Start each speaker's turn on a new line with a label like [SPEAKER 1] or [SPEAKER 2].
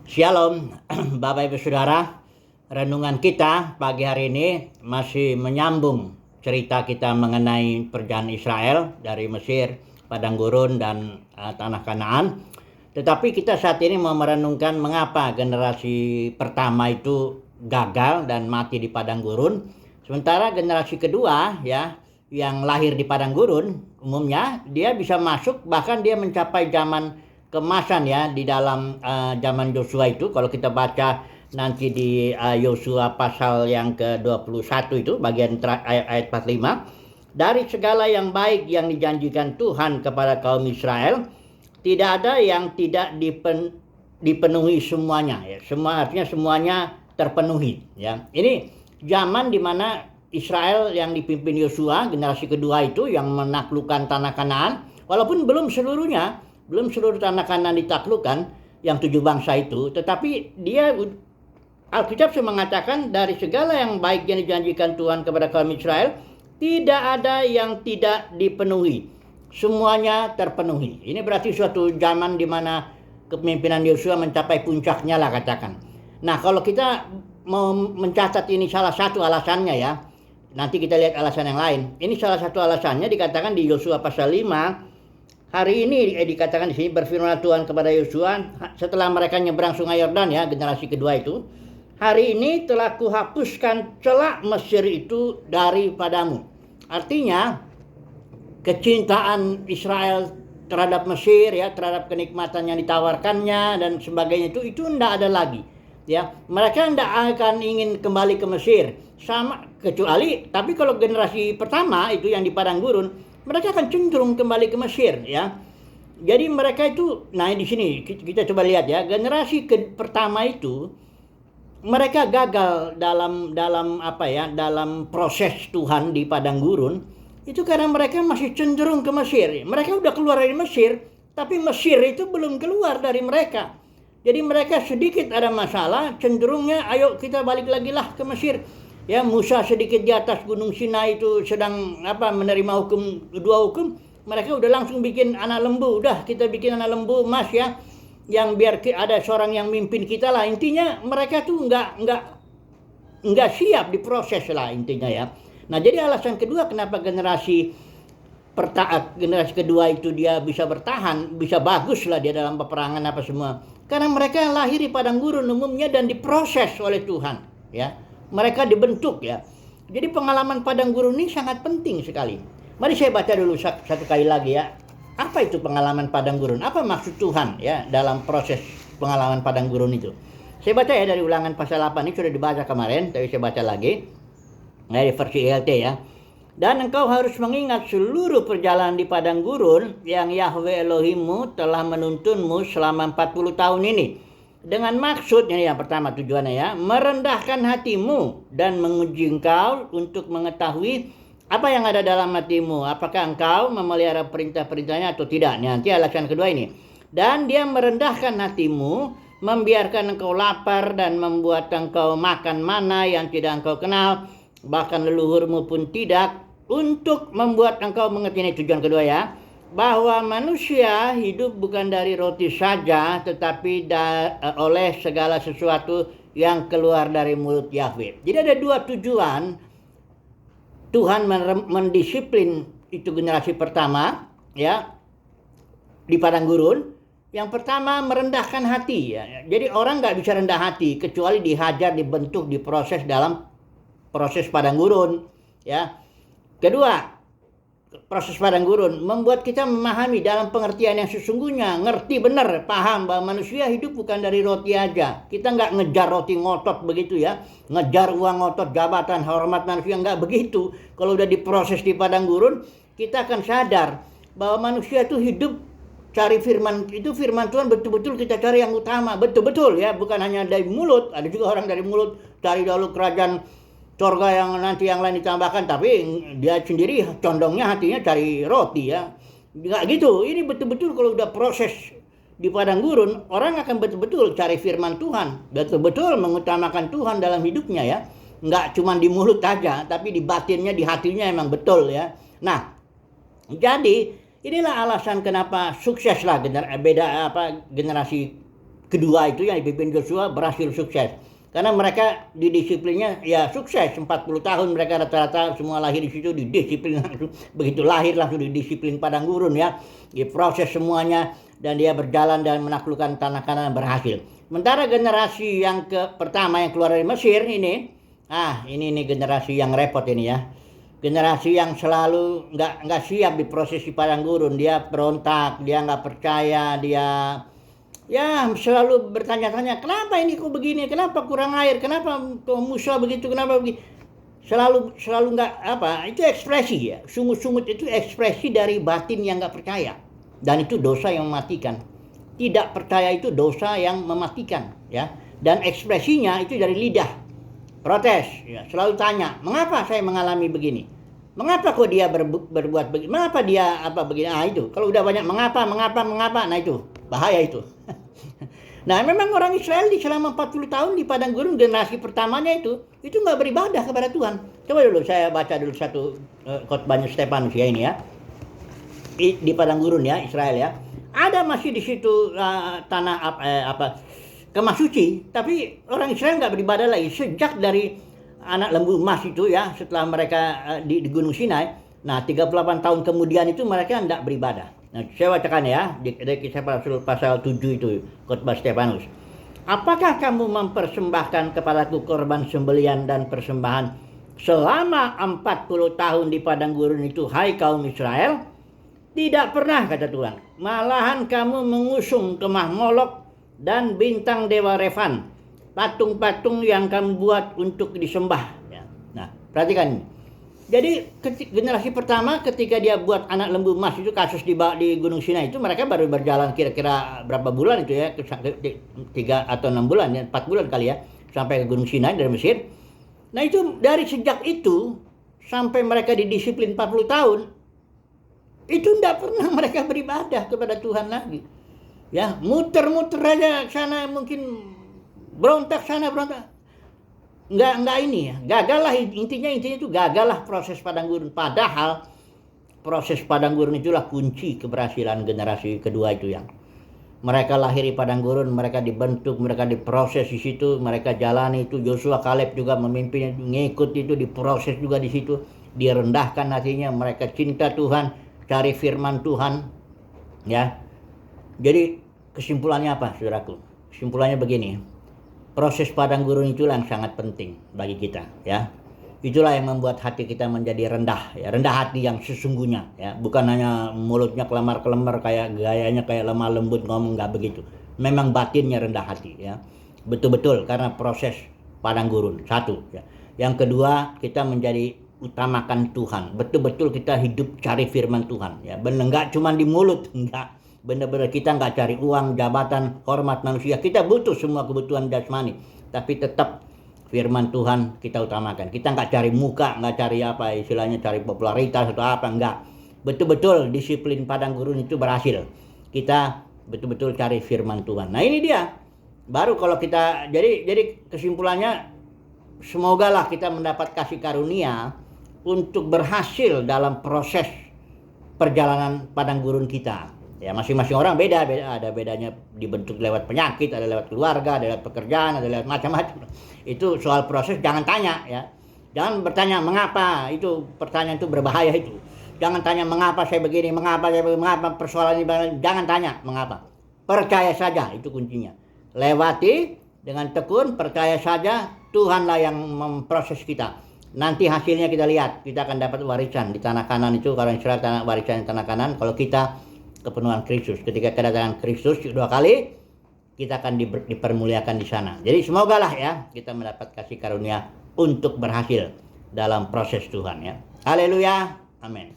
[SPEAKER 1] Shalom, Bapak Ibu Saudara. Renungan kita pagi hari ini masih menyambung cerita kita mengenai perjalanan Israel dari Mesir, Padang Gurun, dan Tanah Kanaan. Tetapi kita saat ini mau merenungkan mengapa generasi pertama itu gagal dan mati di Padang Gurun. Sementara generasi kedua ya yang lahir di Padang Gurun umumnya dia bisa masuk, bahkan dia mencapai zaman kemasan ya di dalam zaman Yosua itu. Kalau kita baca nanti di Yosua pasal yang ke-21 itu bagian ayat 45, dari segala yang baik yang dijanjikan Tuhan kepada kaum Israel, tidak ada yang tidak dipenuhi semuanya ya. Semua artinya semuanya terpenuhi ya. Ini zaman di mana Israel yang dipimpin Yosua generasi kedua itu yang menaklukkan tanah Kanaan, walaupun belum seluruh tanah Kanaan ditaklukkan yang 7 bangsa itu, tetapi Alkitab mengatakan dari segala yang baik yang dijanjikan Tuhan kepada kaum Israel, tidak ada yang tidak dipenuhi. Semuanya terpenuhi. Ini berarti suatu zaman di mana kepemimpinan Yosua mencapai puncaknya lah katakan. Nah, kalau kita mau mencatat ini salah satu alasannya ya, nanti kita lihat alasan yang lain. Ini salah satu alasannya dikatakan di Yosua pasal 5. Hari ini dikatakan di sini, berfirman Tuhan kepada Yosua setelah mereka nyebrang sungai Yordan ya, generasi kedua itu. Hari ini telah kuhapuskan celak Mesir itu daripadamu. Artinya kecintaan Israel terhadap Mesir ya, terhadap kenikmatan yang ditawarkannya dan sebagainya itu tidak ada lagi. Ya, mereka tidak akan ingin kembali ke Mesir sama kecuali, tapi kalau generasi pertama itu yang di Padang Gurun, mereka akan cenderung kembali ke Mesir ya. Jadi mereka itu, nah di sini kita coba lihat ya, generasi pertama itu mereka gagal dalam proses Tuhan di Padang Gurun itu karena mereka masih cenderung ke Mesir. Mereka udah keluar dari Mesir, tapi Mesir itu belum keluar dari mereka. Jadi mereka sedikit ada masalah, cenderungnya ayo kita balik lagi lah ke Mesir. Ya, Musa sedikit di atas Gunung Sinai itu sedang menerima dua hukum, mereka udah langsung bikin anak lembu. Udah kita bikin anak lembu emas ya, yang biar ada seorang yang mimpin kita lah. Intinya mereka tuh nggak siap diproses lah intinya ya. Nah, jadi alasan kedua kenapa generasi kedua itu dia bisa bertahan, bisa bagus lah dia dalam peperangan apa semua, karena mereka lahir di Padang Gurun umumnya dan diproses oleh Tuhan ya. Mereka dibentuk ya. Jadi pengalaman Padang Gurun ini sangat penting sekali. Mari saya baca dulu satu kali lagi ya. Apa itu pengalaman Padang Gurun? Apa maksud Tuhan ya dalam proses pengalaman Padang Gurun itu? Saya baca ya dari Ulangan pasal 8, ini sudah dibaca kemarin, tapi saya baca lagi dari versi ELT ya. Dan engkau harus mengingat seluruh perjalanan di Padang Gurun yang Yahweh Elohimmu telah menuntunmu selama 40 tahun ini. Dengan maksud, ini yang pertama tujuannya ya, merendahkan hatimu dan menguji engkau untuk mengetahui apa yang ada dalam hatimu. Apakah engkau memelihara perintah-perintahnya atau tidak. Nanti alasan kedua ini. Dan dia merendahkan hatimu, membiarkan engkau lapar dan membuat engkau makan mana yang tidak engkau kenal, bahkan leluhurmu pun tidak, untuk membuat engkau mengerti. Ini tujuan kedua ya, bahwa manusia hidup bukan dari roti saja, tetapi oleh segala sesuatu yang keluar dari mulut Yahweh. Jadi ada dua tujuan Tuhan mendisiplin itu generasi pertama ya di Padang Gurun. Yang pertama merendahkan hati ya. Jadi orang nggak bisa rendah hati kecuali dihajar, dibentuk, diproses dalam proses Padang Gurun ya. Kedua, proses Padang Gurun membuat kita memahami dalam pengertian yang sesungguhnya, ngerti benar, paham bahwa manusia hidup bukan dari roti aja. Kita nggak ngejar roti ngotot begitu ya, ngejar uang ngotot, jabatan, hormat manusia, nggak begitu. Kalau udah diproses di Padang Gurun, kita akan sadar bahwa manusia itu hidup cari firman, itu firman Tuhan betul-betul kita cari yang utama, betul-betul ya, bukan hanya dari mulut. Ada juga orang dari mulut cari dahulu kerajaan surga yang nanti yang lain ditambahkan, tapi dia sendiri condongnya hatinya cari roti ya. Nggak gitu. Ini betul-betul kalau udah proses di Padang Gurun, orang akan betul-betul cari firman Tuhan, betul-betul mengutamakan Tuhan dalam hidupnya ya. Nggak cuma di mulut aja, tapi di batinnya, di hatinya emang betul ya. Nah, jadi inilah alasan kenapa sukseslah generasi kedua itu yang dipimpin Joshua berhasil sukses. Karena mereka didisiplinnya ya sukses. 40 tahun mereka rata-rata semua lahir di situ, didisiplin langsung. Begitu lahir langsung didisiplin padang gurun ya. Diproses semuanya dan dia berjalan dan menaklukkan tanah Kanaan berhasil. Sementara generasi yang pertama yang keluar dari Mesir ini nih generasi yang repot ini ya. Generasi yang selalu nggak siap diproses di padang gurun. Dia berontak, dia nggak percaya, dia ya selalu bertanya-tanya, kenapa ini kok begini, kenapa kurang air, kenapa Musa begitu, kenapa begitu. Selalu nggak itu ekspresi ya. Sungut-sungut itu ekspresi dari batin yang nggak percaya. Dan itu dosa yang mematikan. Tidak percaya itu dosa yang mematikan ya. Dan ekspresinya itu dari lidah. Protes ya, selalu tanya, mengapa saya mengalami begini? Mengapa kok dia berbuat begini? Mengapa dia begini? Itu. Kalau udah banyak mengapa, nah itu bahaya itu. Nah, memang orang Israel selama 40 tahun di padang gurun generasi pertamanya itu nggak beribadah kepada Tuhan. Coba dulu saya baca dulu satu khotbahnya Stefanus ya ini ya. Di padang gurun ya Israel ya. Ada masih di situ tanah kemah suci, tapi orang Israel nggak beribadah lagi sejak dari anak lembu emas itu ya, setelah mereka di Gunung Sinai. Nah, 38 tahun kemudian itu mereka tidak beribadah. Nah, saya bacakan ya di Kisah para Rasul pasal 7 itu khotbah Stefanus. Apakah kamu mempersembahkan kepadaku korban sembelian dan persembahan selama 40 tahun di padang gurun itu, hai kaum Israel? Tidak pernah, kata Tuhan. Malahan kamu mengusung kemah Molok dan bintang dewa Refan, patung-patung yang kamu buat untuk disembah. Nah, perhatikan ini. Jadi generasi pertama ketika dia buat anak lembu emas itu kasus di Gunung Sinai itu, mereka baru berjalan kira-kira berapa bulan itu ya, 3 atau 6 bulan ya, 4 bulan kali ya, sampai ke Gunung Sinai dari Mesir. Nah itu dari sejak itu sampai mereka didisiplin 40 tahun, itu tidak pernah mereka beribadah kepada Tuhan lagi. Ya, muter-muter aja sana, mungkin berontak sana berontak. Enggak ini ya, gagal lah intinya itu gagal lah proses padang gurun. Padahal proses padang gurun itulah kunci keberhasilan generasi kedua itu yang mereka lahir di padang gurun, mereka dibentuk, mereka diproses di situ, mereka jalani itu. Joshua, Kaleb juga memimpin, ngikut itu, diproses juga di situ, direndahkan hatinya, mereka cinta Tuhan, cari firman Tuhan ya. Jadi kesimpulannya apa, saudaraku? Kesimpulannya begini. Proses padang gurun itulah yang sangat penting bagi kita ya. Itulah yang membuat hati kita menjadi rendah ya, rendah hati yang sesungguhnya ya, bukan hanya mulutnya kelemar-kelemar kayak gayanya kayak lemah lembut ngomong, nggak begitu. Memang batinnya rendah hati ya. Betul-betul karena proses padang gurun. Satu ya. Yang kedua, kita menjadi utamakan Tuhan. Betul-betul kita hidup cari firman Tuhan ya. Benar, nggak cuma di mulut, enggak. Benar-benar kita nggak cari uang, jabatan, hormat manusia. Kita butuh semua kebutuhan jasmani, tapi tetap firman Tuhan kita utamakan. Kita nggak cari muka, nggak cari istilahnya cari popularitas atau apa, enggak. Betul-betul disiplin padang gurun itu berhasil. Kita betul-betul cari firman Tuhan. Nah ini dia. Baru kalau kita jadi kesimpulannya, semogalah kita mendapat kasih karunia untuk berhasil dalam proses perjalanan padang gurun kita. Ya, masing-masing orang beda, ada bedanya dibentuk lewat penyakit, ada lewat keluarga, ada lewat pekerjaan, ada lewat macam-macam. Itu soal proses, jangan tanya ya. Jangan bertanya mengapa, itu pertanyaan itu berbahaya itu. Jangan tanya mengapa saya begini, mengapa persoalan ini, jangan tanya mengapa. Percaya saja, itu kuncinya. Lewati dengan tekun, percaya saja, Tuhanlah yang memproses kita. Nanti hasilnya kita lihat, kita akan dapat warisan di tanah Kanaan itu. Kalau Israel warisan di tanah Kanaan, kalau kita kepenuhan Kristus, ketika kedatangan Kristus 2 kali, kita akan dipermuliakan di sana. Jadi semoga lah ya kita mendapat kasih karunia untuk berhasil dalam proses Tuhan ya. Haleluya, amin.